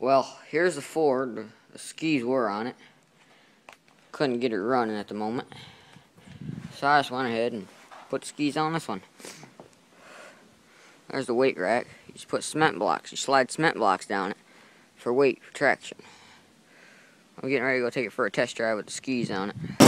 Well, here's the Ford. The skis were on it. Couldn't get it running at the moment. So I just went ahead and put skis on this one. There's the weight rack. You just put cement blocks. You slide cement blocks down it for weight, for traction. I'm getting ready to go take it for a test drive with the skis on it.